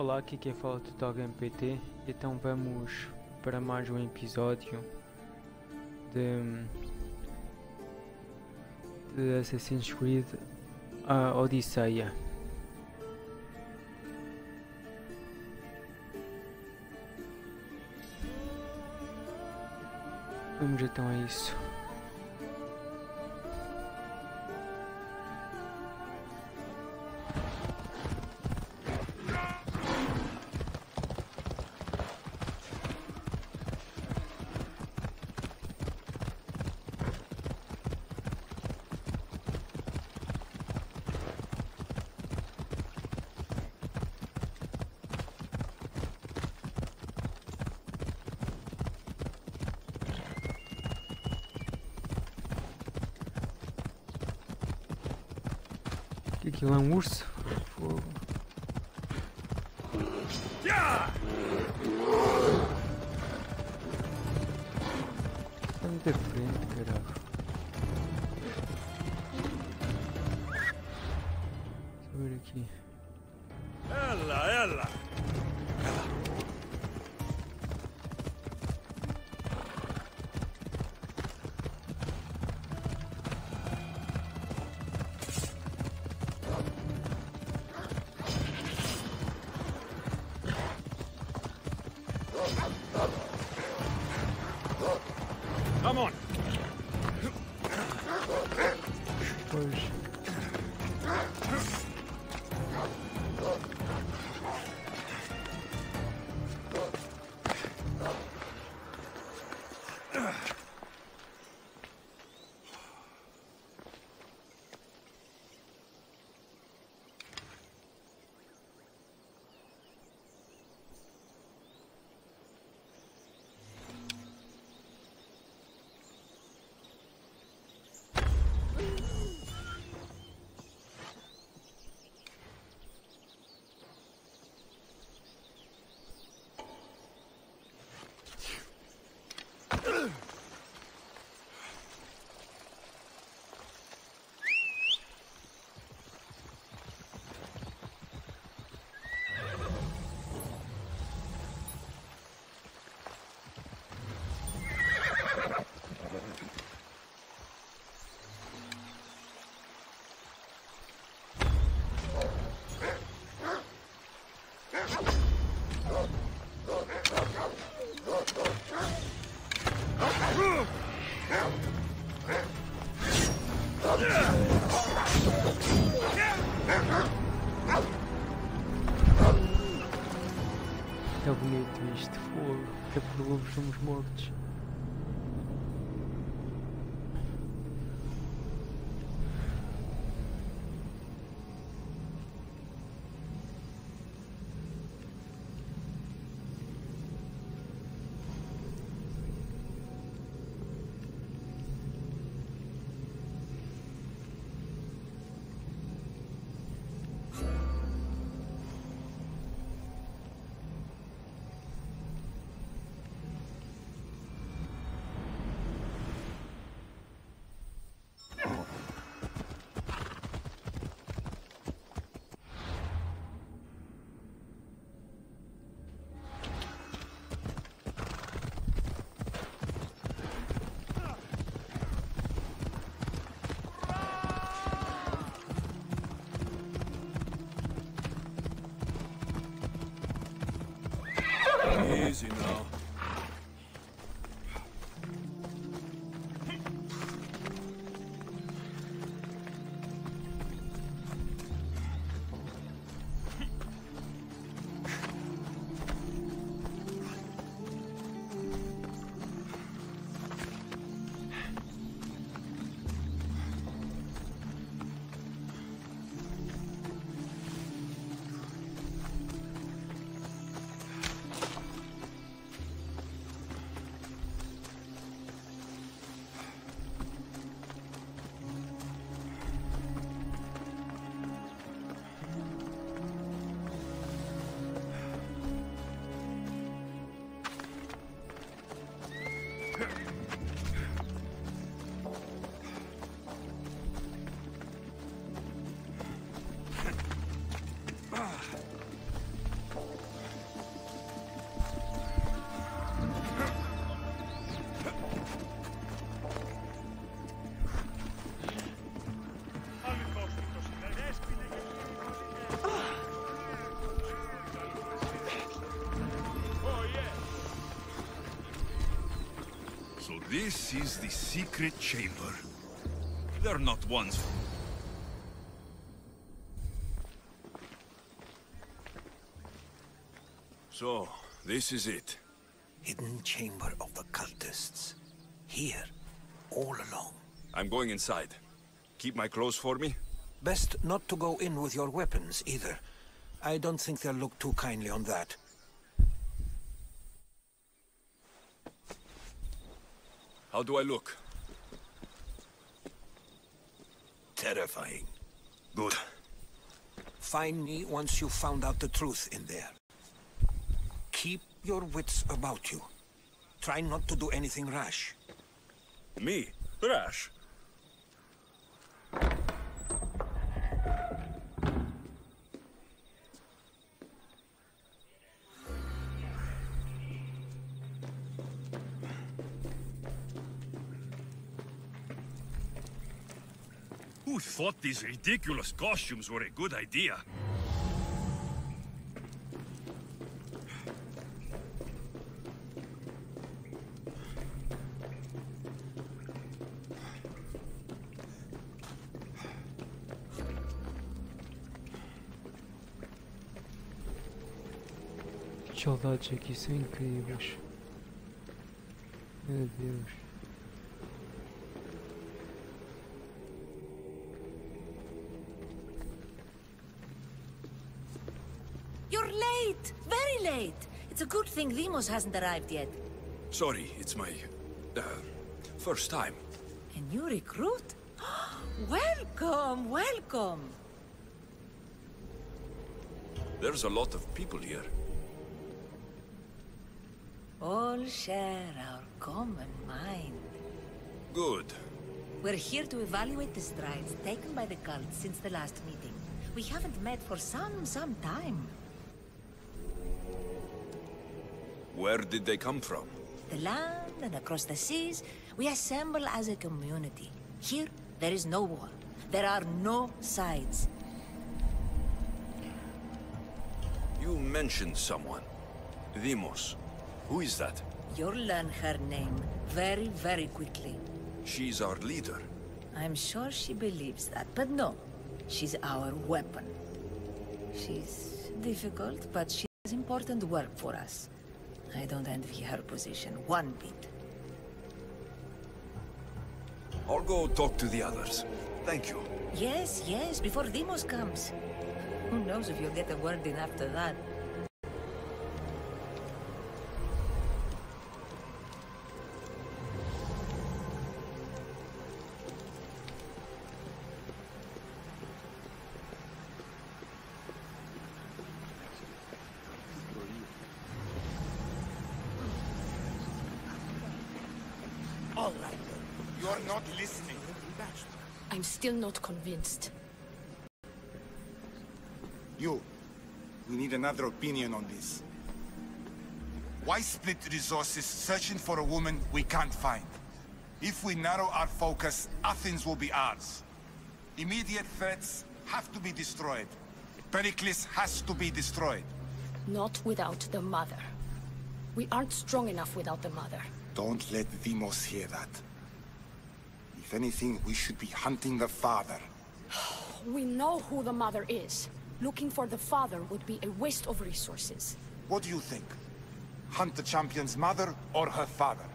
Olá, aqui quem fala Total Game PT. Então vamos para mais um episódio de Assassin's Creed Odyssey. Vamos então a isso. Aquilo é um urso? Fogo. Está muito à frente, caralho. Deixa eu ver aqui. Ela! Come on. Pois. Está bonito isto, fogo. Até por lobos somos mortos. Easy now. This is the secret chamber. They're not ones. So, this is it. Hidden chamber of the cultists. Here, all along. I'm going inside. Keep my clothes for me? Best not to go in with your weapons, either. I don't think they'll look too kindly on that. How do I look? Terrifying. Good. Find me once you've found out the truth in there. Keep your wits about you. Try not to do anything rash. Me? Rash? Who thought these ridiculous costumes were a good idea? Que saudades aqui são incríveis. Meu Deus. You're late! Very late! It's a good thing Demos hasn't arrived yet. Sorry, it's my... first time. A new recruit? Welcome, welcome! There's a lot of people here. All share our common mind. Good. We're here to evaluate the strides taken by the cult since the last meeting. We haven't met for some time. Where did they come from? The land and across the seas, we assemble as a community. Here, there is no war. There are no sides. You mentioned someone. Demos. Who is that? You'll learn her name very, very quickly. She's our leader. I'm sure she believes that, but no. She's our weapon. She's difficult, but she does important work for us. I don't envy her position one bit. I'll go talk to the others. Thank you. Yes, yes, before Demos comes. Who knows if you'll get a word in after that. All right. You're not listening. I'm still not convinced. You. We need another opinion on this. Why split resources searching for a woman we can't find? If we narrow our focus, Athens will be ours. Immediate threats have to be destroyed. Pericles has to be destroyed. Not without the mother. We aren't strong enough without the mother. Don't let Demos hear that. If anything, we should be hunting the father. We know who the mother is. Looking for the father would be a waste of resources. What do you think? Hunt the champion's mother or her father?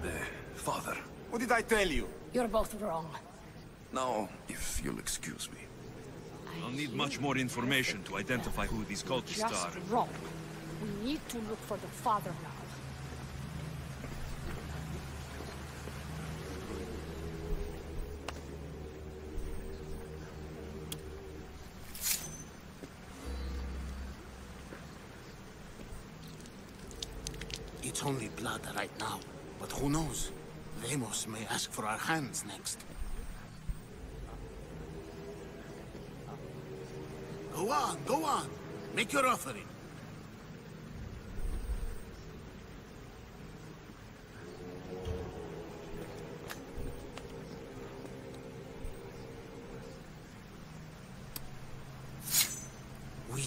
The father. What did I tell you? You're both wrong. Now, if you'll excuse me. I'll need much more information to identify who these cultists Just are. wrong. We need to look for the father now. It's only blood right now, but who knows? Demos may ask for our hands next. Go on. Make your offering.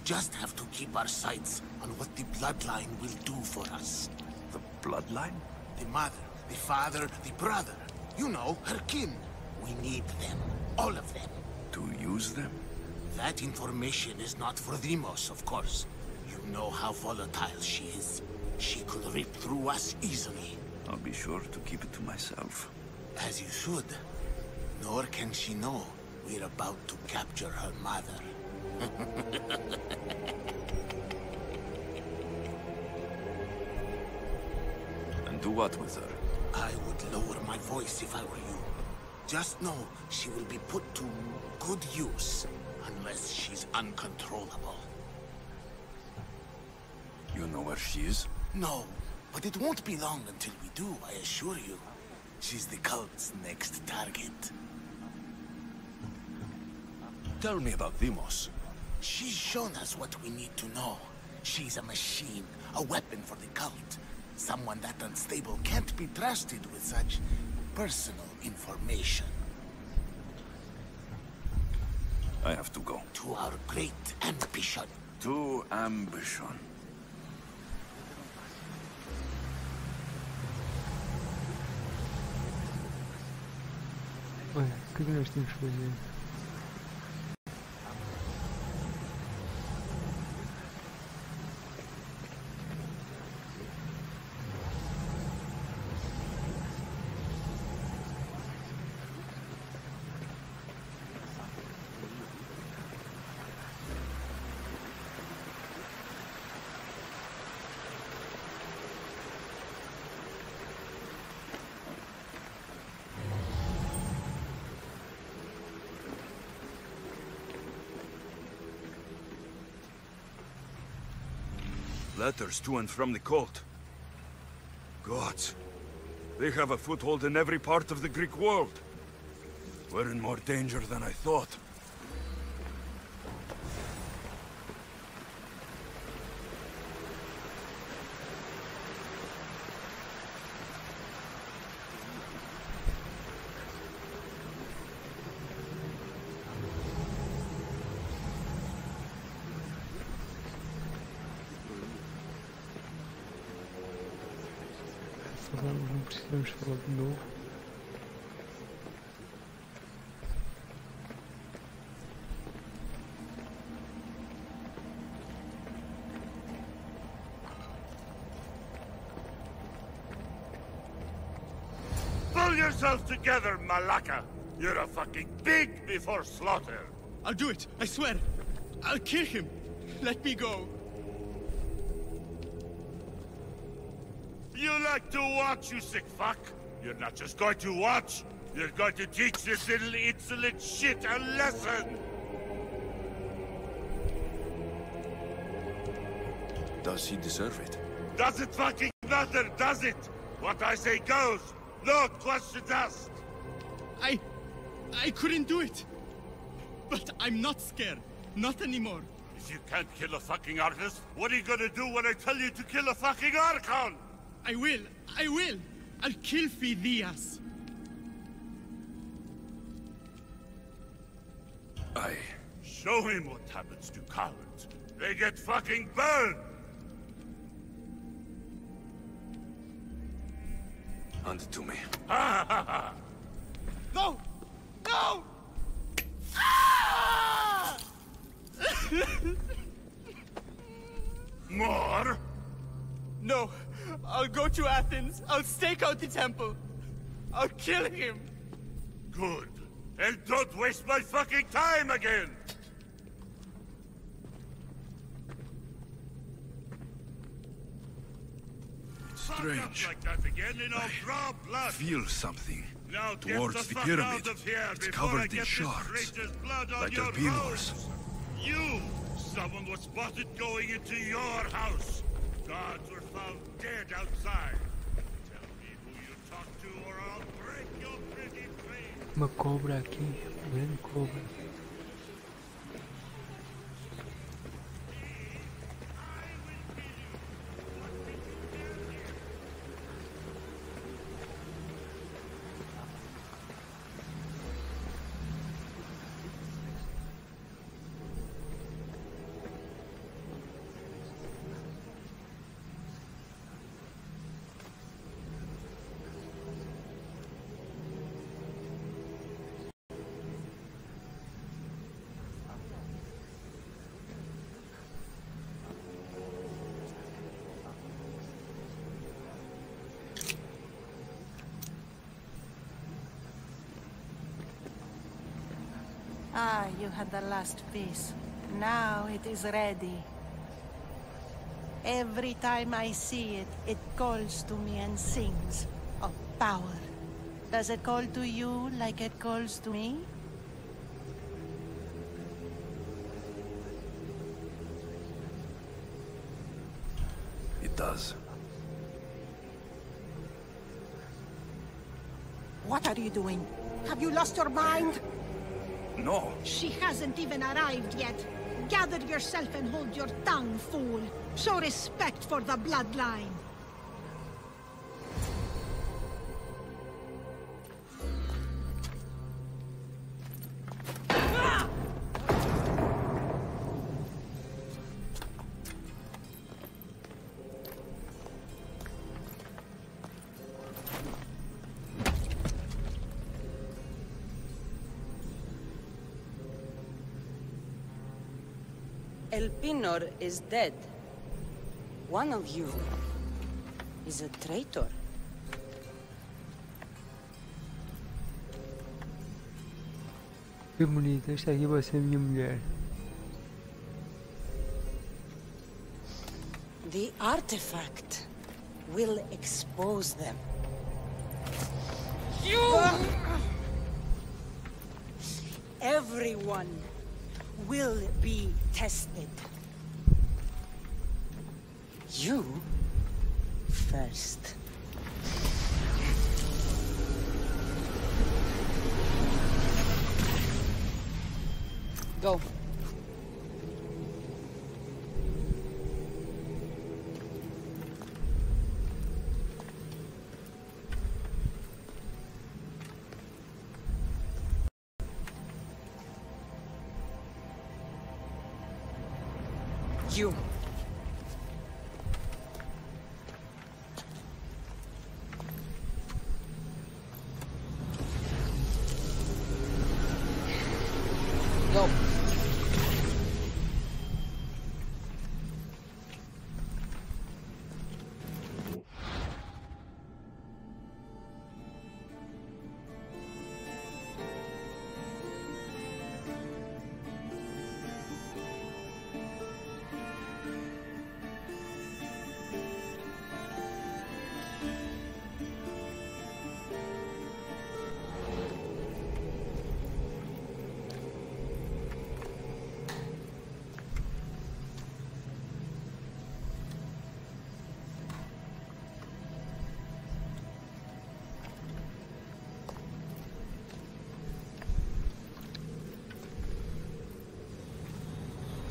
just have to keep our sights on what the bloodline will do for us. The bloodline? The mother, the father, the brother. You know, her kin. We need them. All of them. To use them? That information is not for Deimos, of course. You know how volatile she is. She could rip through us easily. I'll be sure to keep it to myself. As you should. Nor can she know we're about to capture her mother. And do what with her? I would lower my voice if I were you. Just know she will be put to good use, unless she's uncontrollable. You know where she is? No, but it won't be long until we do, I assure you. She's the cult's next target. Tell me about Deimos. She's shown us what we need to know. She's a machine, a weapon for the cult. Someone that unstable can't be trusted with such personal information. I have to go. To our great ambition. To ambition. Olha, o que nós temos que fazer? Letters to and from the cult. Gods. They have a foothold in every part of the Greek world. We're in more danger than I thought. Não precisamos falar de novo. Pull yourself together, Malaka! You're a fucking pig before slaughter! I'll do it, I swear! I'll kill him! Let me go! You like to watch, you sick fuck? You're not just going to watch, you're going to teach this little insolent shit a lesson! Does he deserve it? Doesn't fucking matter, does it? What I say goes, no questions asked! I couldn't do it! But I'm not scared. Not anymore. If you can't kill a fucking artist, what are you gonna do when I tell you to kill a fucking Archon? I will! I'll kill Phidias! Show him what happens to cowards. They get fucking burned! Hand it to me. Ha ha ha! No! No! Ah! More? No! I'll go to Athens. I'll stake out the temple. I'll kill him. Good. And don't waste my fucking time again! Strange. Like that again and I'll draw blood. Feel something. Now Towards the pyramid. It's covered in shards. Like albinos. You! Someone was spotted going into your house. Guards were found dead outside. Tell me who you talked to or I'll break your pretty face. Uma cobra aqui, uma grande cobra. Ah, you had the last piece. Now it is ready. Every time I see it, it calls to me and sings of power. Does it call to you like it calls to me? It does. What are you doing? Have you lost your mind? No. She hasn't even arrived yet. Gather yourself and hold your tongue, fool. Show respect for the bloodline. El Pinor is dead. One of you is a traitor. Que bonita, esta aqui vai ser minha mulher. The artifact will expose them. You! Everyone will be tested. You first. Go. You. Go.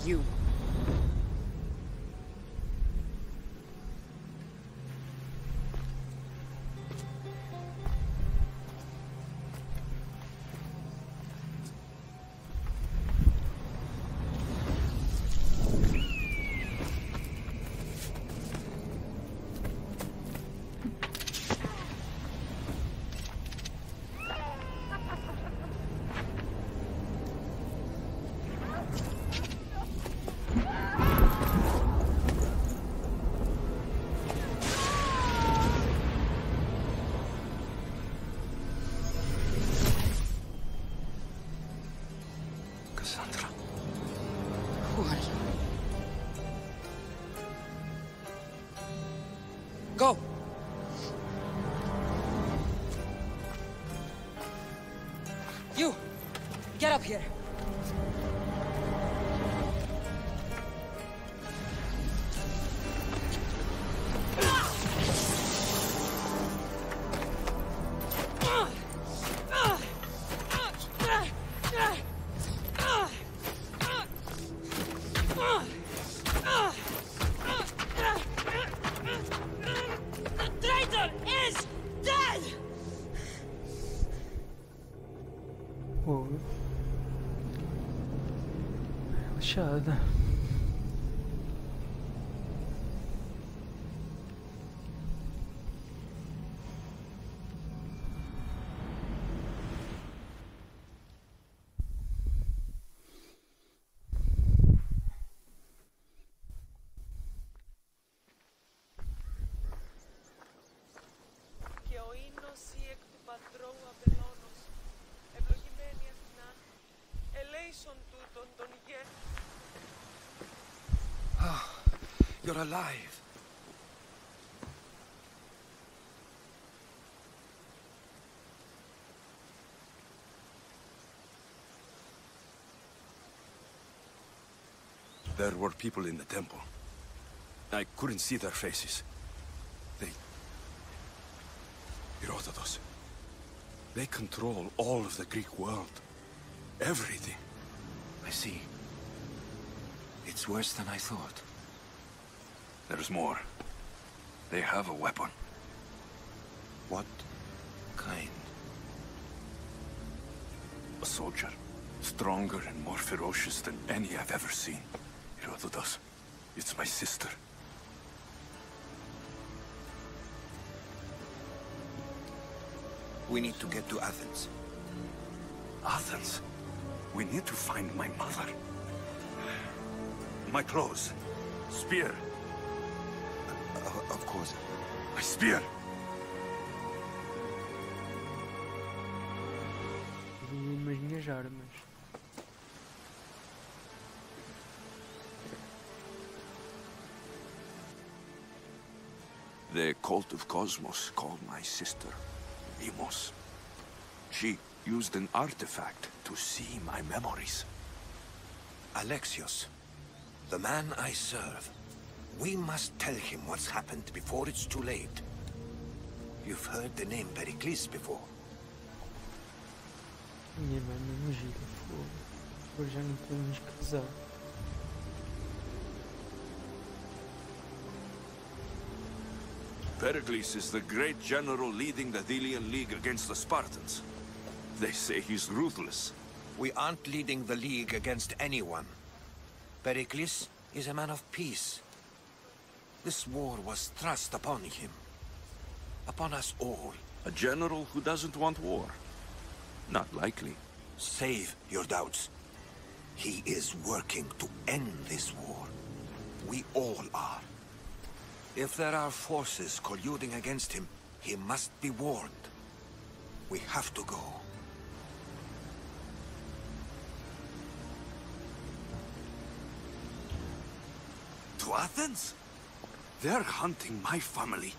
You. Go! You! Get up here! Relaxada. Και ο ίνος ή εκ του πατρώου απελώνος, ευλογημένη Αθηνά, ελέη You're alive. There were people in the temple. I couldn't see their faces. Herodotus. They control all of the Greek world. Everything. I see. It's worse than I thought. There's more. They have a weapon. What kind? A soldier. Stronger and more ferocious than any I've ever seen. Herodotus. It's my sister. We need to get to Athens. Athens? We need to find my mother. My clothes. Spear. Of course. My spear! Umas minhas armas. The cult of Cosmos called my sister Emos. She used an artifact to see my memories. Alexios, the man I serve. We must tell him what's happened before it's too late. You've heard the name Pericles before. Minha mãe me gira fogo. Agora já não podemos casar. Pericles is the great general leading the Delian League against the Spartans. They say he's ruthless. We aren't leading the League against anyone. Pericles is a man of peace. This war was thrust upon him. Upon us all. A general who doesn't want war? Not likely. Save your doubts. He is working to end this war. We all are. If there are forces colluding against him, he must be warned. We have to go. To Athens? They're hunting my family.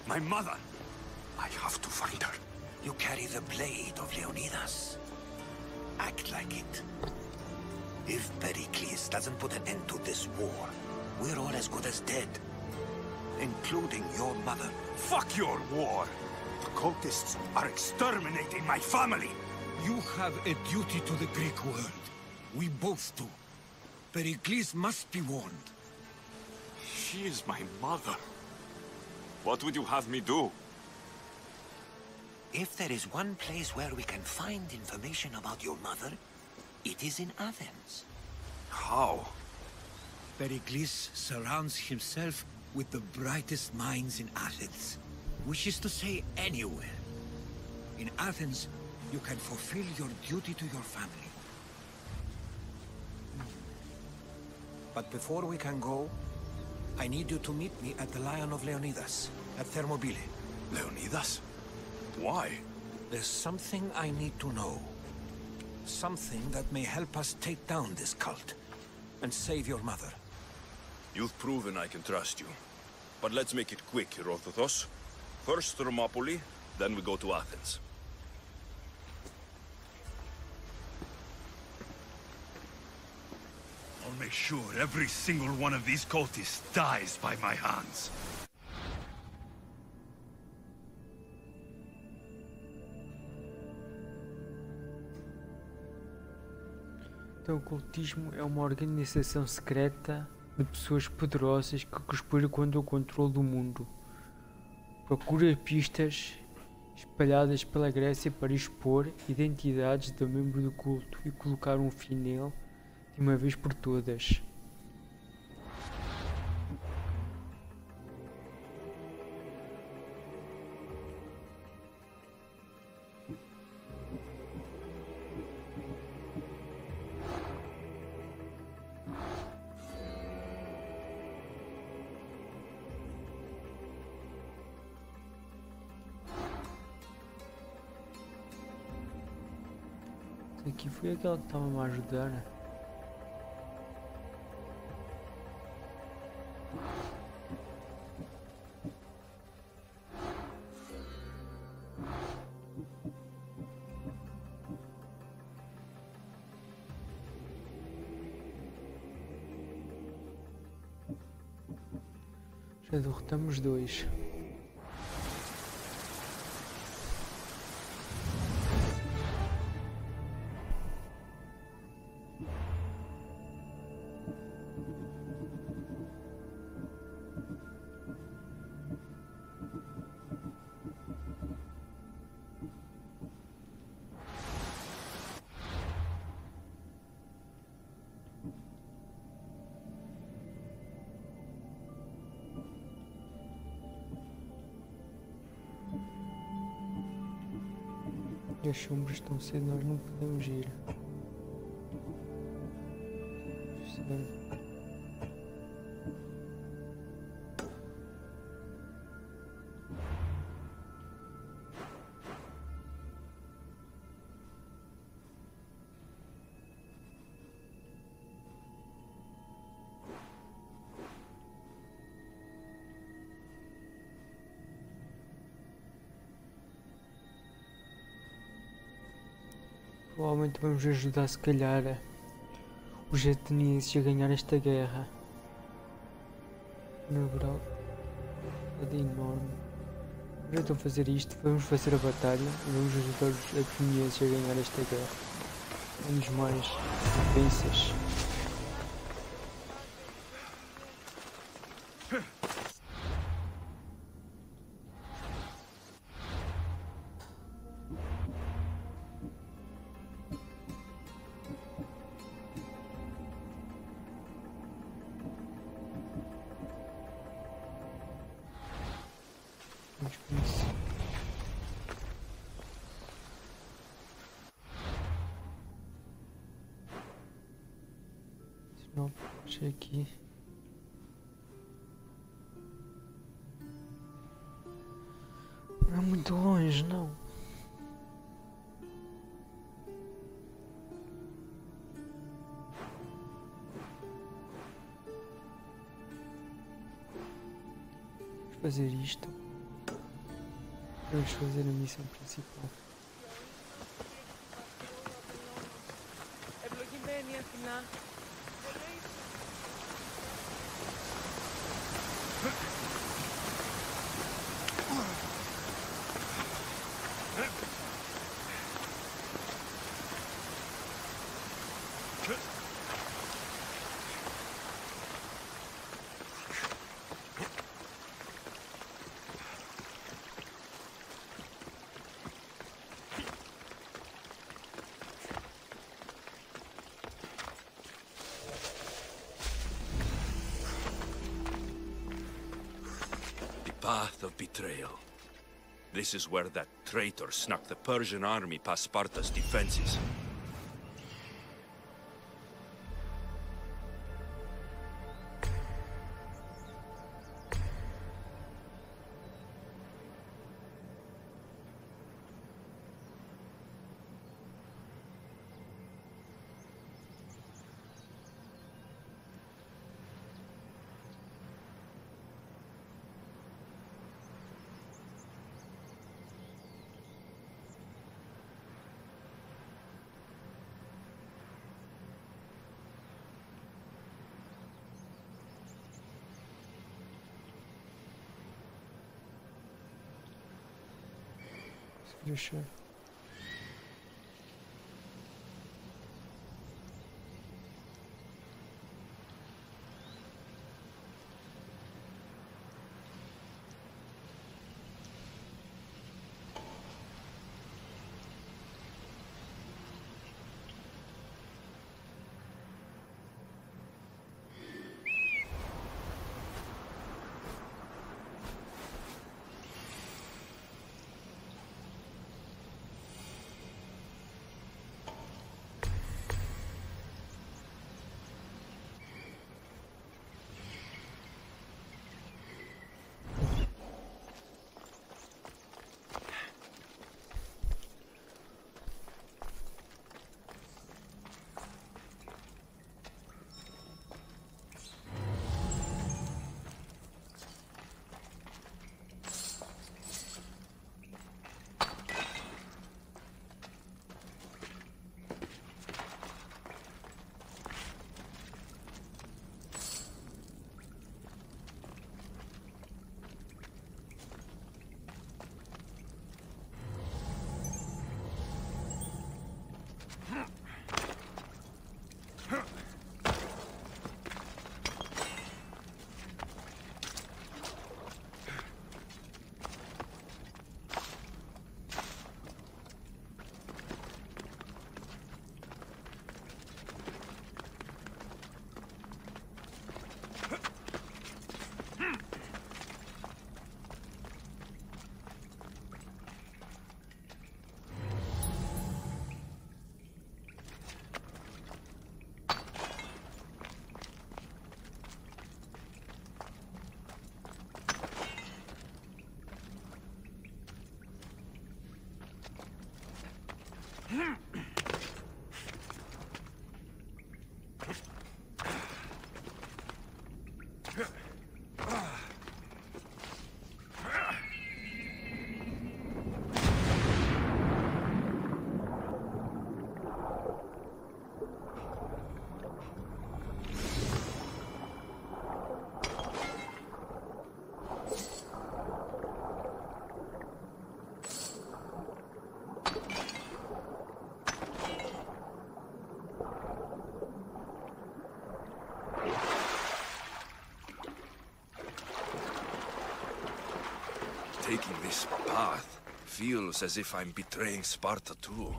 My mother. I have to find her. You carry the blade of Leonidas. Act like it. If Pericles doesn't put an end to this war, we're all as good as dead. Including your mother. Fuck your war! The cultists are exterminating my family! You have a duty to the Greek world. We both do. Pericles must be warned. She is my mother. What would you have me do? If there is one place where we can find information about your mother, it is in Athens. How? Pericles surrounds himself with the brightest minds in Athens. Which is to say, anywhere. In Athens, you can fulfill your duty to your family. But before we can go, I need you to meet me at the Lion of Leonidas, at Thermopylae. Leonidas? Why? There's something I need to know. Something that may help us take down this cult, and save your mother. You've proven I can trust you. But let's make it quick, Herodotus. First Thermopylae, then we go to Athens. I'll make sure every single one of these cultists dies by my hands. Então, o cultismo é uma organização secreta de pessoas poderosas que conspira contra o controle do mundo. Procura pistas espalhadas pela Grécia para expor identidades de membros do culto e colocar um fim nele de uma vez por todas. Aqui foi aquela que estava a ajudar. Já derrotamos 2. E as sombras estão cedo, nós não podemos ir. Provavelmente vamos ajudar, se calhar, os atenienses a ganhar esta guerra. Na verdade, é enorme. Mas então fazer isto, vamos fazer a batalha e vamos ajudar os atenienses a ganhar esta guerra. Vamos mais defensas. Não, puxei aqui. Não é muito longe, não. Vamos fazer isto. Vamos fazer a missão principal. Path of betrayal. This is where that traitor snuck the Persian army past Sparta's defenses. Deixa. taking this path feels as if I'm betraying Sparta too.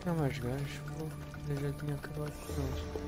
Não, mais gajos, pô, eu já tinha acabado com eles.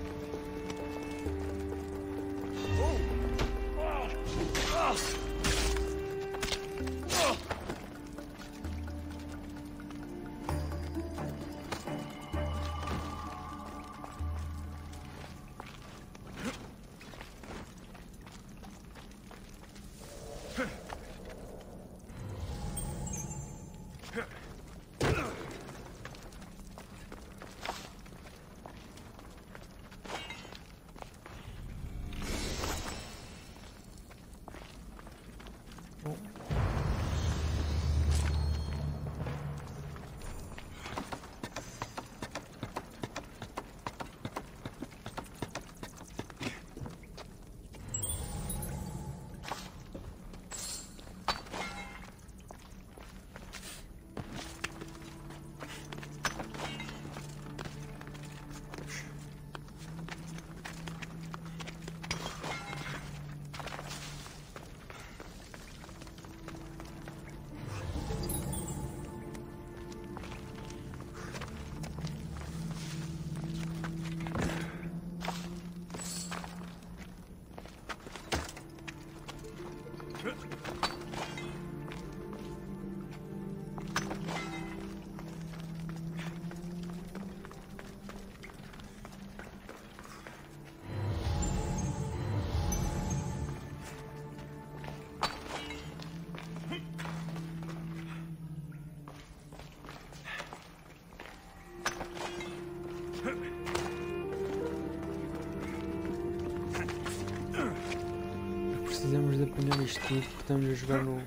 Precisamos de apanhar isto tudo porque estamos a jogar no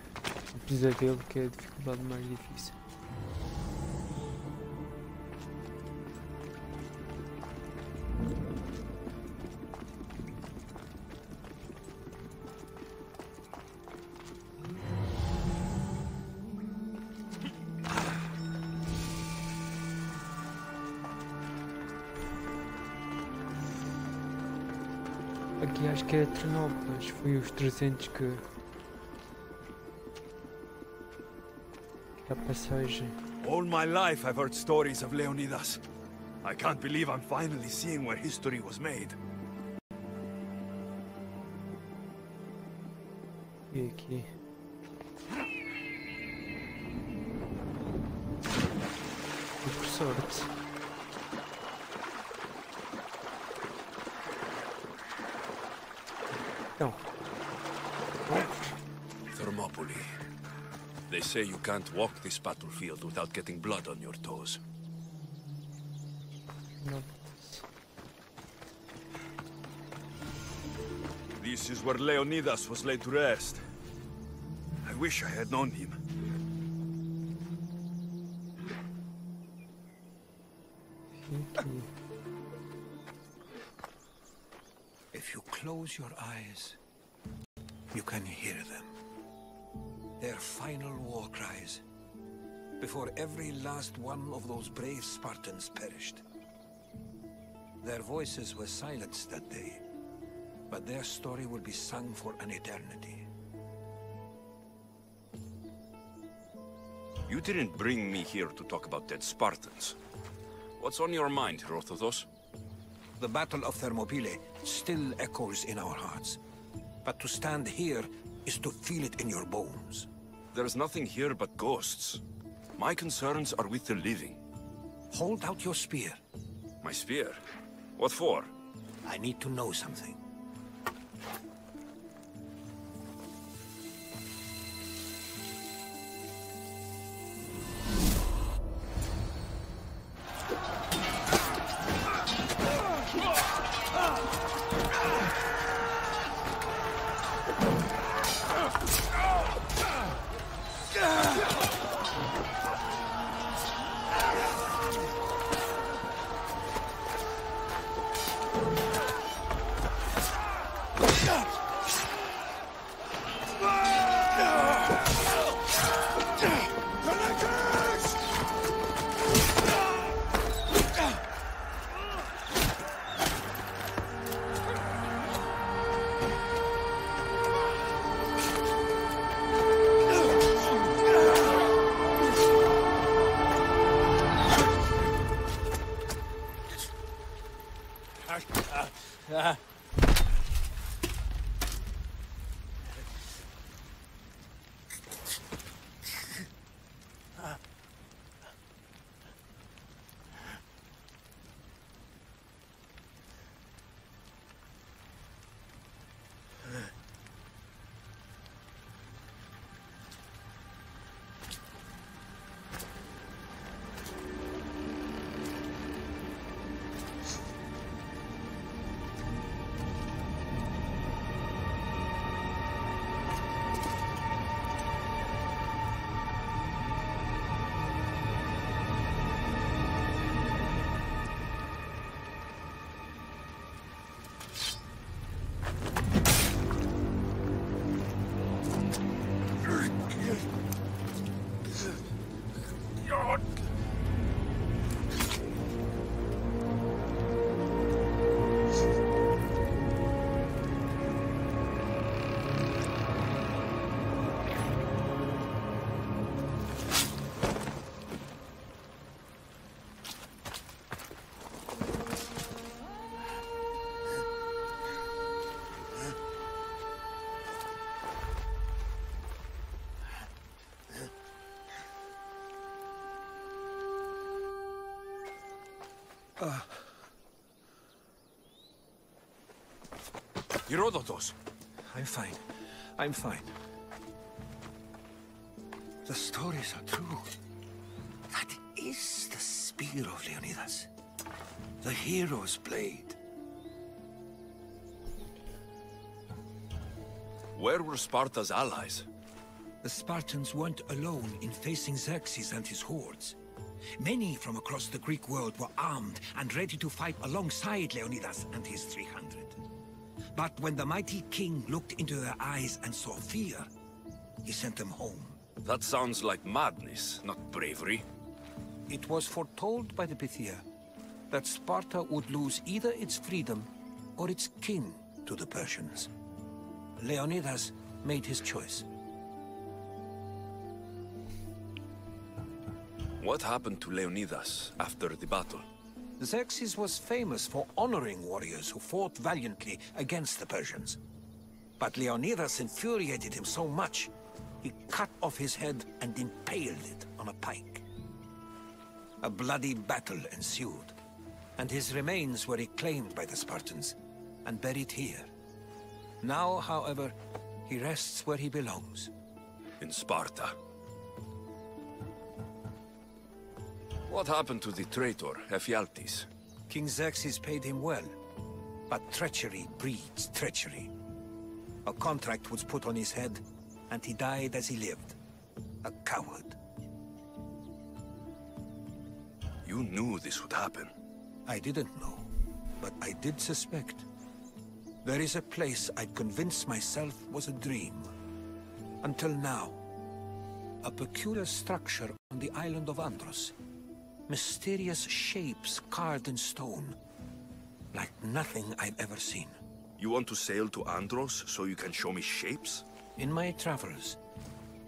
Pesadelo, que é a dificuldade mais difícil. Aqui acho que é Detonado, mas foi os 300 que a passagem. All my life I've heard stories of Leonidas. I can't believe I'm finally seeing where history was made. E aqui. E por sorte. Então. Thermopylae. They say you can't walk this battlefield without getting blood on your toes. No. This is where Leonidas was laid to rest. I wish I had known him. Aqui. If you close your eyes, you can hear them. Their final war cries, before every last one of those brave Spartans perished. Their voices were silenced that day, but their story will be sung for an eternity. You didn't bring me here to talk about dead Spartans. What's on your mind, Herodotus? The Battle of Thermopylae still echoes in our hearts. But to stand here is to feel it in your bones. There's nothing here but ghosts. My concerns are with the living. Hold out your spear. My spear? What for? I need to know something. Herodotus! I'm fine. I'm fine. The stories are true. That is the spear of Leonidas. The hero's blade. Where were Sparta's allies? The Spartans weren't alone in facing Xerxes and his hordes. Many from across the Greek world were armed and ready to fight alongside Leonidas and his 300. But when the mighty king looked into their eyes and saw fear, he sent them home. That sounds like madness, not bravery. It was foretold by the Pythia that Sparta would lose either its freedom or its king to the Persians. Leonidas made his choice. What happened to Leonidas after the battle? Xerxes was famous for honoring warriors who fought valiantly against the Persians. But Leonidas infuriated him so much, he cut off his head and impaled it on a pike. A bloody battle ensued, and his remains were reclaimed by the Spartans and buried here. Now, however, he rests where he belongs. In Sparta. What happened to the traitor, Ephialtes? King Xerxes paid him well, but treachery breeds treachery. A contract was put on his head, and he died as he lived. A coward. You knew this would happen. I didn't know, but I did suspect. There is a place I'd convinced myself was a dream. Until now. A peculiar structure on the island of Andros. Mysterious shapes carved in stone. Like nothing I've ever seen. You want to sail to Andros so you can show me shapes? In my travels,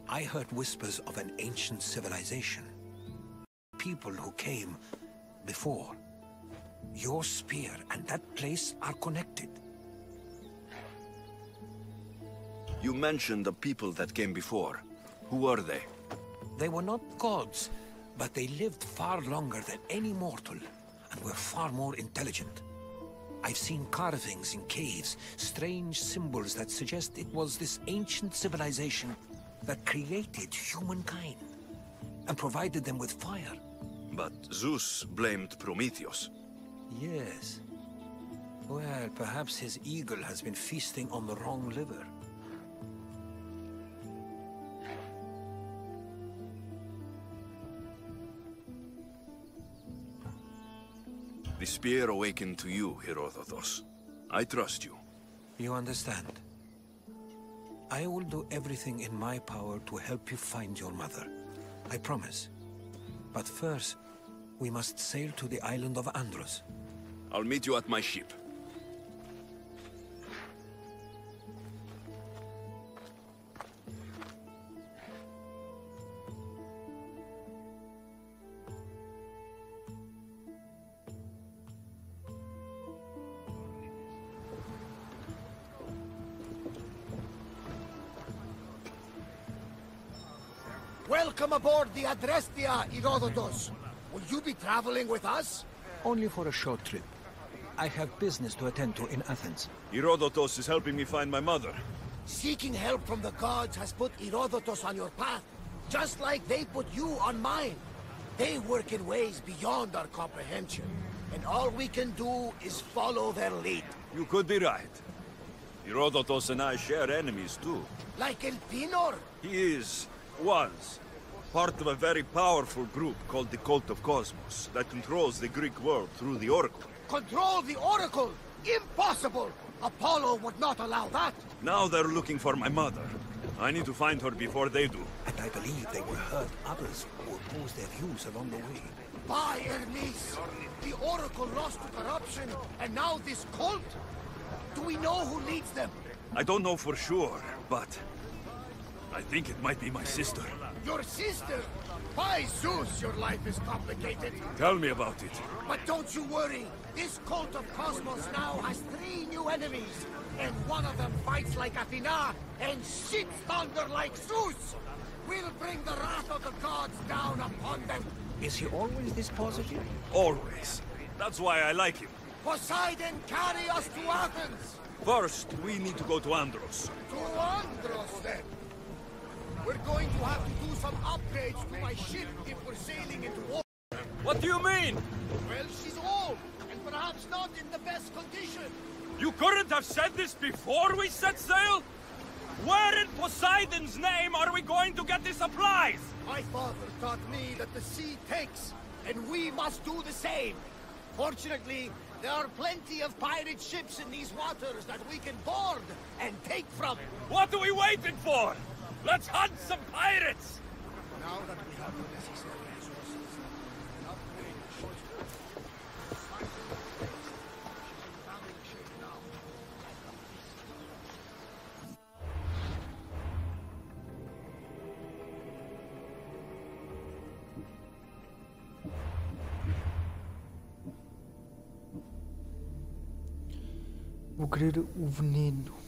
I heard whispers of an ancient civilization. People who came before. Your spear and that place are connected. You mentioned the people that came before. Who were they? They were not gods, but they lived far longer than any mortal, and were far more intelligent. I've seen carvings in caves, strange symbols that suggest it was this ancient civilization that created humankind, and provided them with fire. But Zeus blamed Prometheus. Yes. Well, perhaps his eagle has been feasting on the wrong liver. The spear awakened to you, Herodotus. I trust you. You understand. I will do everything in my power to help you find your mother. I promise. But first, we must sail to the island of Andros. I'll meet you at my ship. Welcome aboard the Adrestia, Herodotus. Will you be traveling with us? Only for a short trip. I have business to attend to in Athens. Herodotus is helping me find my mother. Seeking help from the gods has put Herodotus on your path, just like they put you on mine. They work in ways beyond our comprehension, and all we can do is follow their lead. You could be right. Herodotus and I share enemies too. Like El Pinor? He was part of a very powerful group called the Cult of Cosmos that controls the Greek world through the Oracle. Control the Oracle? Impossible! Apollo would not allow that! Now they're looking for my mother. I need to find her before they do. And I believe they will hurt others who oppose their views along the way. By Hermes! The Oracle lost to corruption, and now this cult? Do we know who leads them? I don't know for sure, but I think it might be my sister. Your sister? By Zeus, your life is complicated. Tell me about it. But don't you worry. This cult of Cosmos now has 3 new enemies. And one of them fights like Athena and shits thunder like Zeus. We'll bring the wrath of the gods down upon them. Is he always this positive? Always. That's why I like him. Poseidon, carry us to Athens! First, we need to go to Andros. To Andros, then! We're going to have to do some upgrades to my ship if we're sailing into war. What do you mean? Well, she's old, and perhaps not in the best condition. You couldn't have said this before we set sail? Where in Poseidon's name are we going to get the supplies? My father taught me that the sea takes, and we must do the same. Fortunately, there are plenty of pirate ships in these waters that we can board and take from. What are we waiting for? Let's hunt some pirates! Now that we have the necessary resources, an upgrade should Vou querer o veneno.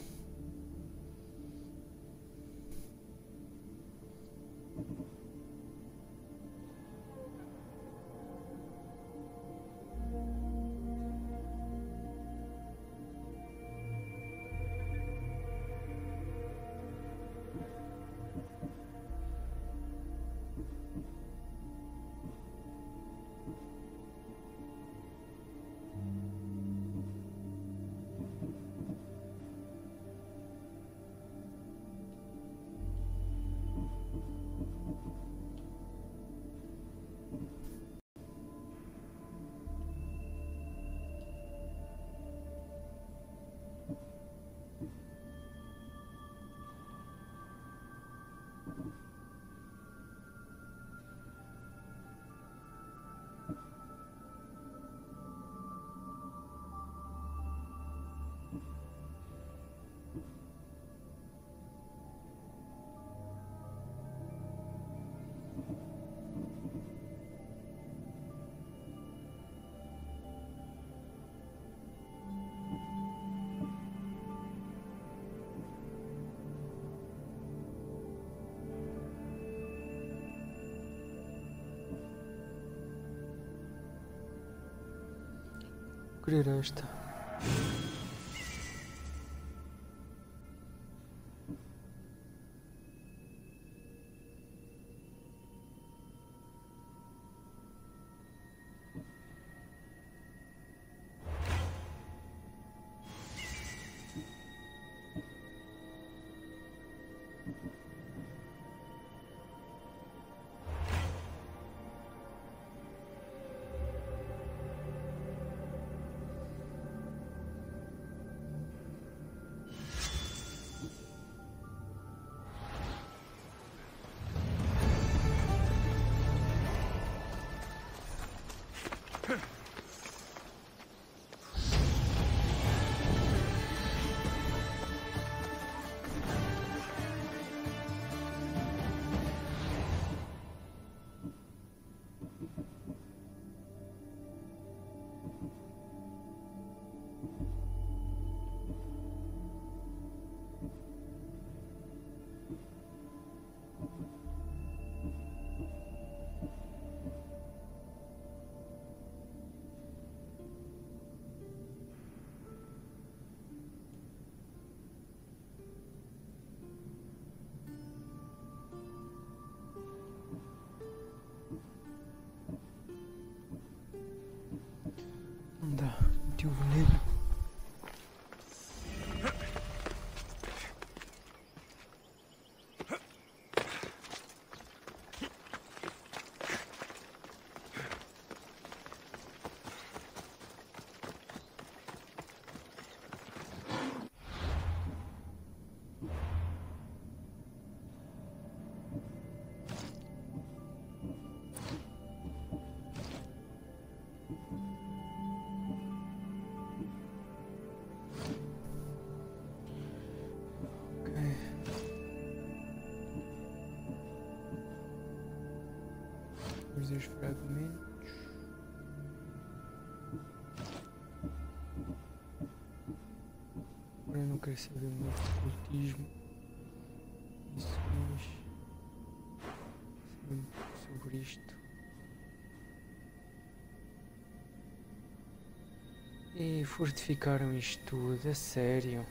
Querer esta. Não dá, meti o veneno. Os fragmentos. Agora não quero saber muito de cultismo. Isso, mas saber um pouco sobre isto. E fortificaram isto tudo, a sério.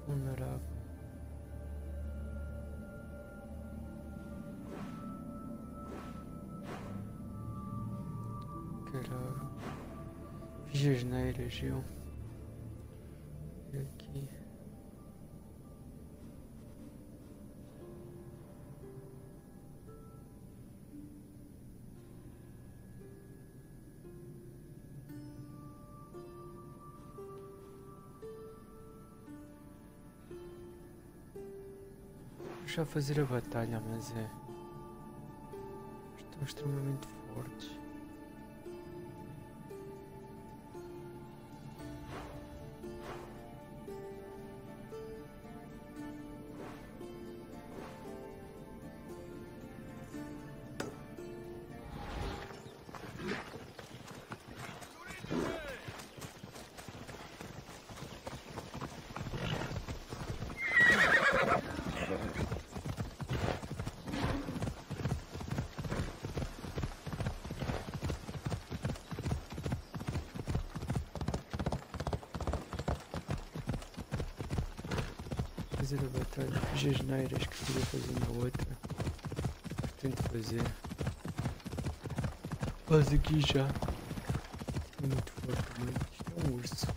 Vulnerável. Caralho. Fiz asneiras, eu. Aqui. Já fazer a batalha, mas é. Estão extremamente fortes. Fazer a batalha, fiz as neiras que queria fazer na outra. Tento fazer. Faz aqui já. É muito forte também. Isto é um urso.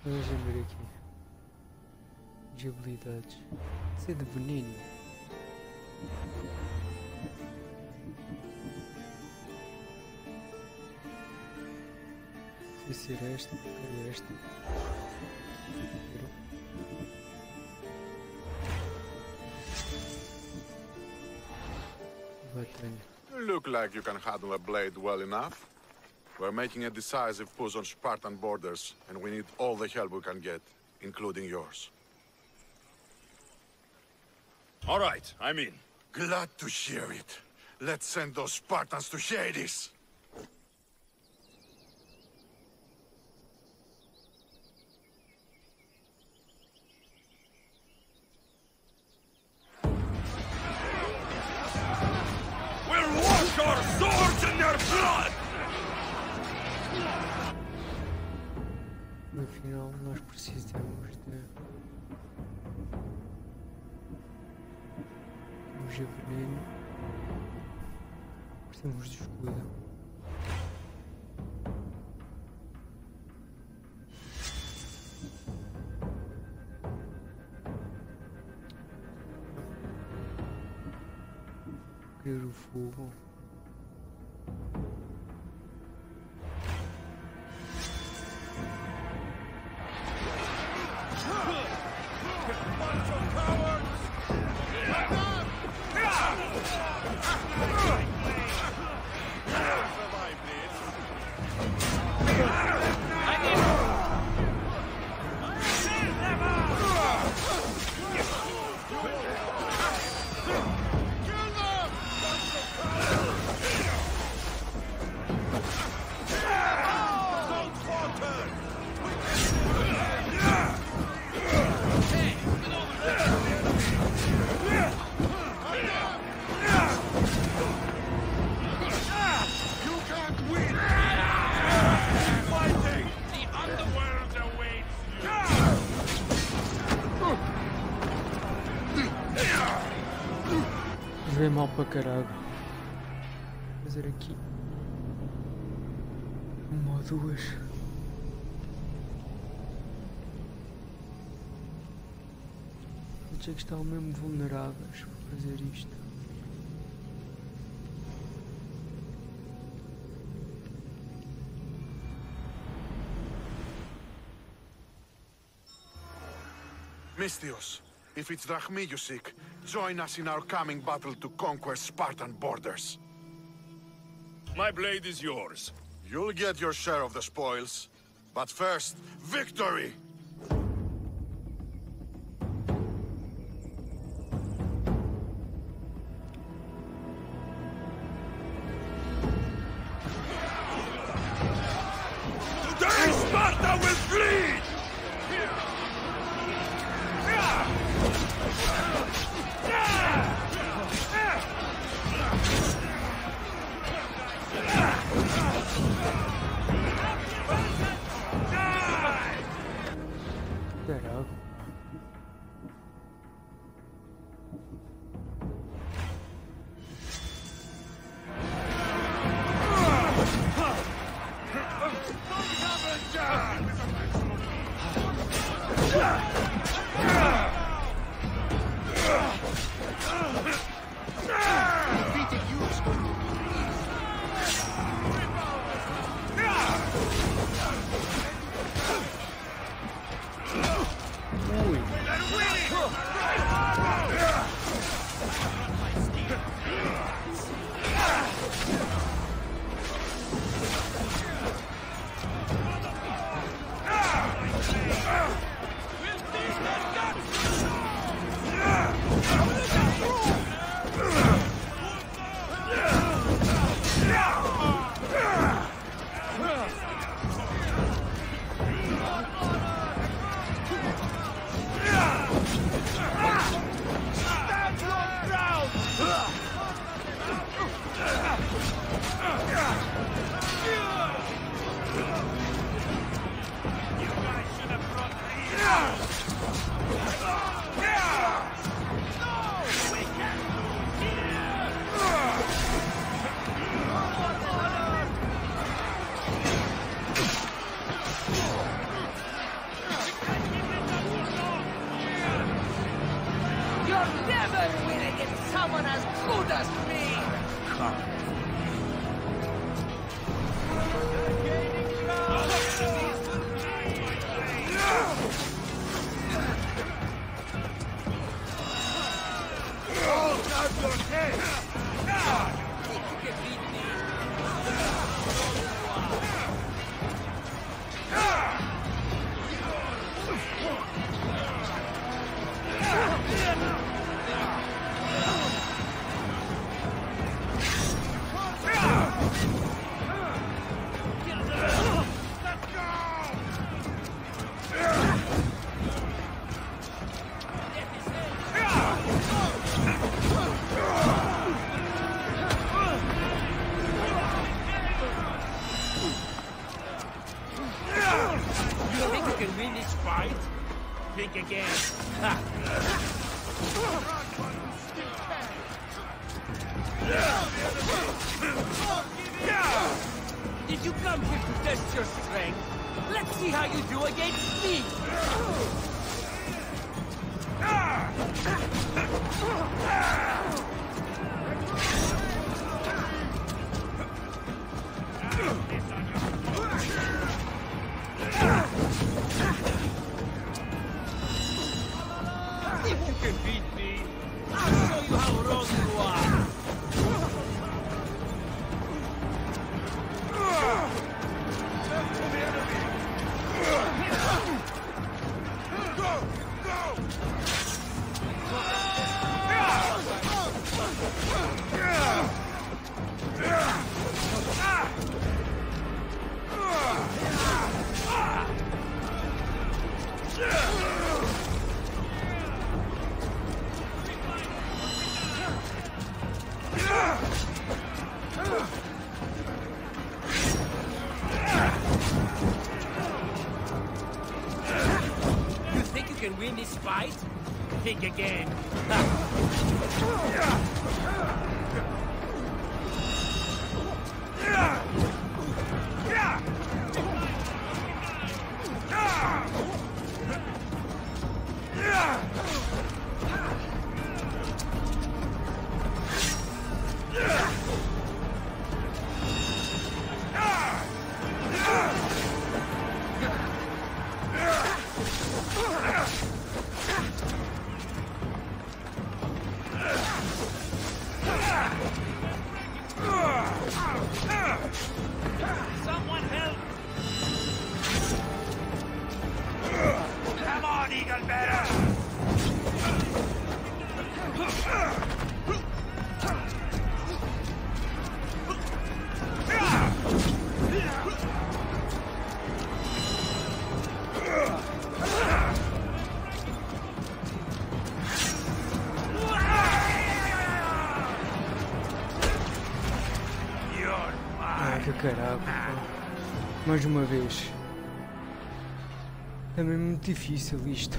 Vamos ver aqui. De habilidades. Isso é de veneno. Se ser esta, quero esta. Batalha. Look like you can handle a blade well enough. We're making a decisive push on Spartan borders, and we need all the help we can get, including yours. All right, I'm in. Glad to hear it. Let's send those Spartans to Hades. We'll wash our swords in their blood! No final, nós precisamos de... Temos de veneno. Precisamos de escudo. Querer o fogo. Joguei mal para caralho. Vou fazer aqui uma ou duas. Achei que estavam mesmo vulneráveis para fazer isto. Misthios, if it's Drachmi you seek, join us in our coming battle to conquer Spartan borders. My blade is yours. You'll get your share of the spoils. But first, victory! Today Sparta will bleed! Caraca. Did you come here to test your strength? Let's see how you do against me! If you can beat me, I'll show you how wrong you are! You think you can win this fight? Think again. Que caralho, pá. Mais uma vez. É mesmo muito difícil isto.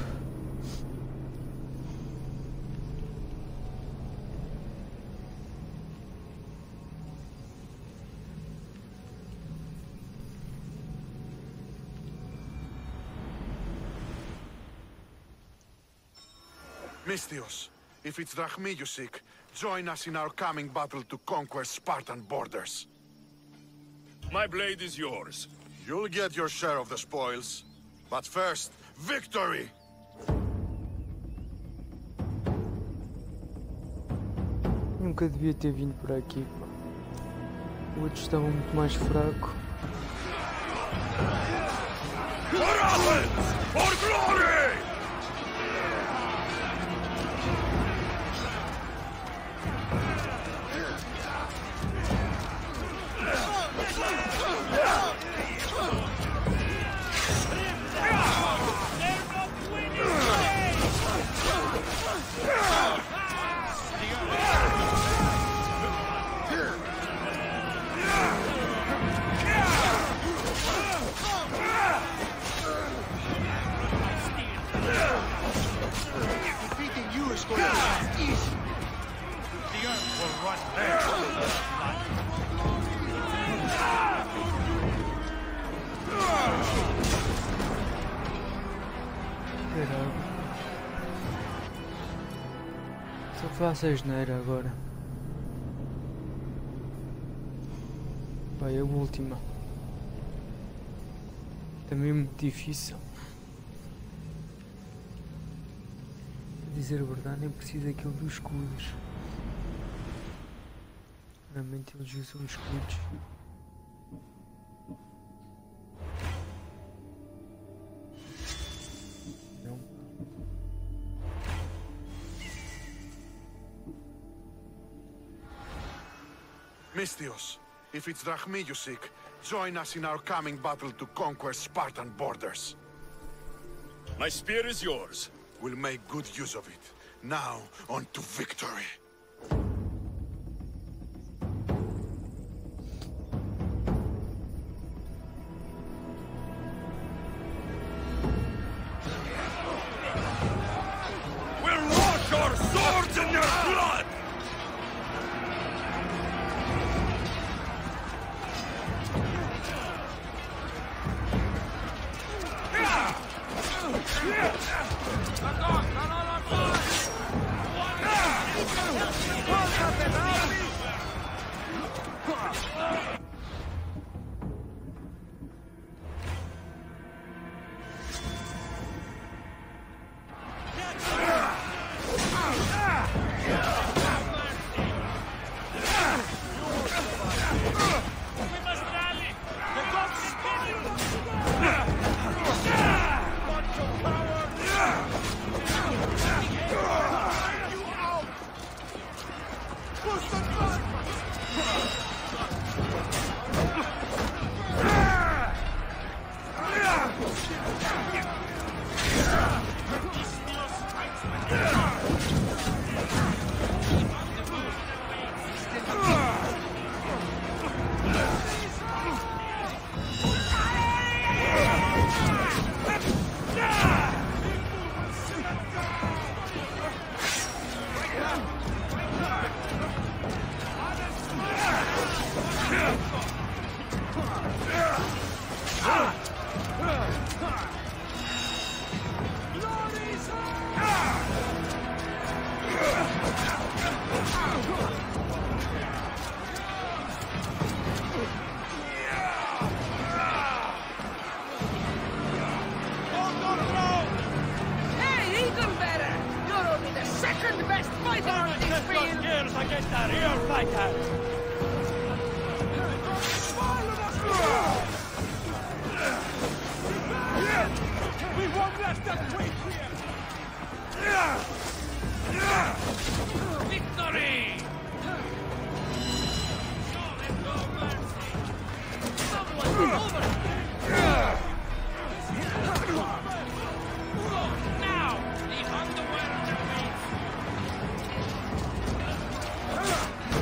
Misthios, if it's Drachmi you seek, join us in our coming battle to conquer Spartan borders. My blade is yours. You'll get your share of the spoils. But first, victory! Nunca devia ter vindo por aqui, pá. O outro estava muito mais fraco. For Athens! For glory! Defeating you is going to be easy. The earth will run bare. Caralho. Só faço a asneira agora. Vai, a última. Também é muito difícil. Para dizer a verdade, nem preciso daquilo dos escudos. Realmente eles usam escudos. Não. Misthios, if it's Drachmi you seek, join us in our coming battle to conquer Spartan borders. My spear is yours. We'll make good use of it. Now, on to victory. We'll wash our swords in their blood!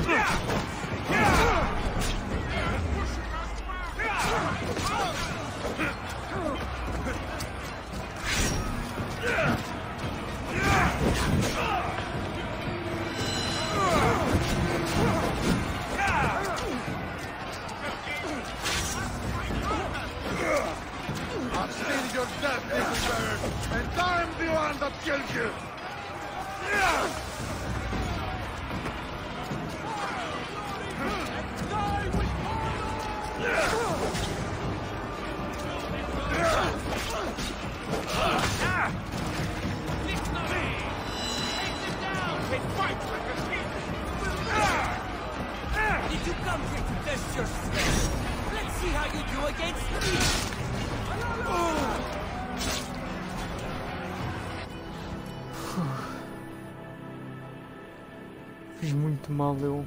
Yeah! come here to test your strength. Let's see how you do against me. Fiz muito mal eu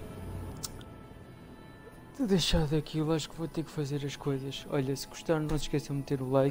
ter deixado aquilo, acho que vou ter que fazer as coisas. Olha, se gostaram não se esqueçam de meter o like,